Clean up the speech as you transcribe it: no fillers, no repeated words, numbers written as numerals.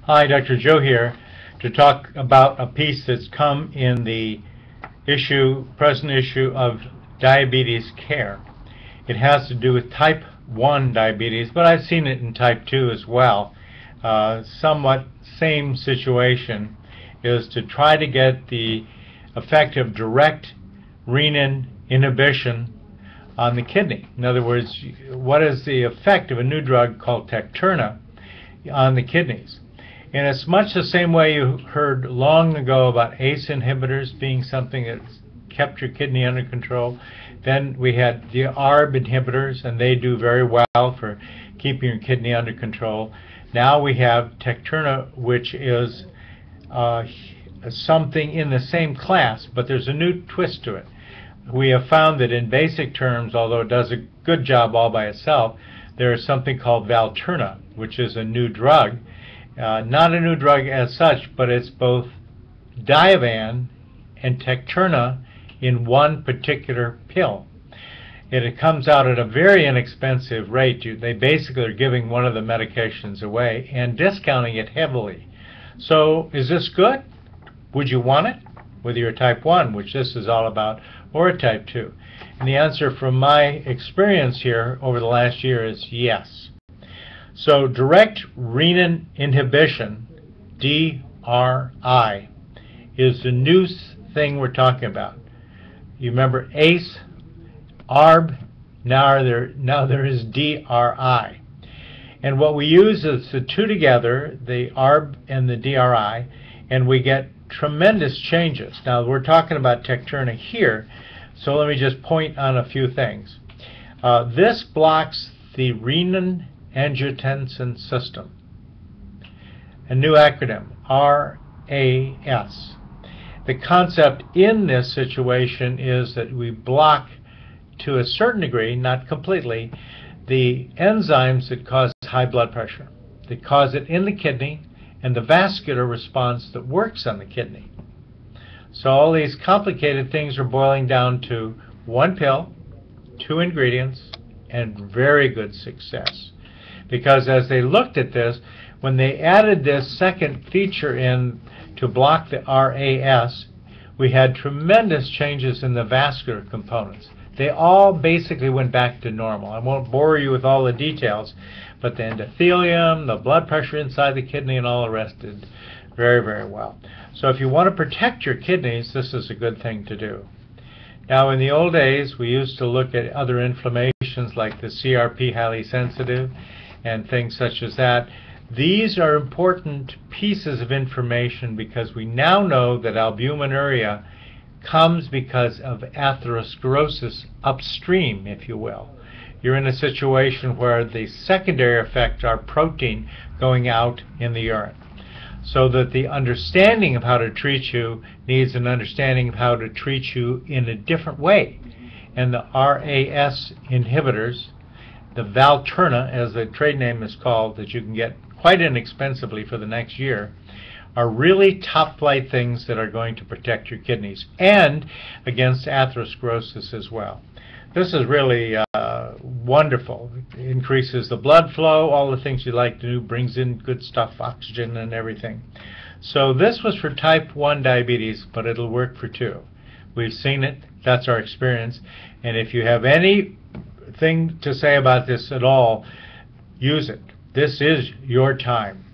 Hi, Dr. Joe here to talk about a piece that's come in the present issue of diabetes care. It has to do with type 1 diabetes, but I've seen it in type 2 as well. Somewhat same situation is to try to get the effect of direct renin inhibition on the kidney. In other words, what is the effect of a new drug called Tecturna on the kidneys? And it's much the same way you heard long ago about ACE inhibitors being something that kept your kidney under control. Then we had the ARB inhibitors, and they do very well for keeping your kidney under control. Now we have Tecturna, which is something in the same class, but there's a new twist to it. We have found that in basic terms, although it does a good job all by itself, there is something called Valturna, which is a new drug. Not a new drug as such, but it's both Diovan and Tecturna in one particular pill. It comes out at a very inexpensive rate. They basically are giving one of the medications away and discounting it heavily. So is this good? Would you want it? Whether you're type 1, which this is all about, or a type 2. And the answer from my experience here over the last year is yes. So direct renin inhibition, DRI, is the new thing we're talking about. You remember ACE, ARB, now there is DRI. And what we use is the two together, the ARB and the DRI, and we get tremendous changes. Now we're talking about Tecturna here, so let me just point on a few things. This blocks the renin-angiotensin system. A new acronym, RAS. The concept in this situation is that we block, to a certain degree, not completely, the enzymes that cause high blood pressure. They cause it in the kidney and the vascular response that works on the kidney. So all these complicated things are boiling down to one pill, 2 ingredients, and very good success. Because as they looked at this, when they added this second feature in to block the RAS, we had tremendous changes in the vascular components. They all basically went back to normal. I won't bore you with all the details, but the endothelium, the blood pressure inside the kidney, and all the rest did very, very well. So if you want to protect your kidneys, this is a good thing to do. Now, in the old days, we used to look at other inflammations like the CRP highly sensitive and things such as that. These are important pieces of information because we now know that albuminuria comes because of atherosclerosis upstream, if you will. You're in a situation where the secondary effects are protein going out in the urine. So that the understanding of how to treat you needs an understanding of how to treat you in a different way. And the RAS inhibitors, the Valturna, as the trade name is called, that you can get quite inexpensively for the next year, are really top-flight things that are going to protect your kidneys and against atherosclerosis as well. This is really wonderful. It increases the blood flow, all the things you like to do, brings in good stuff, oxygen and everything. So this was for type 1 diabetes, but it'll work for 2. We've seen it. That's our experience. And if you have anything to say about this at all, use it. This is your time.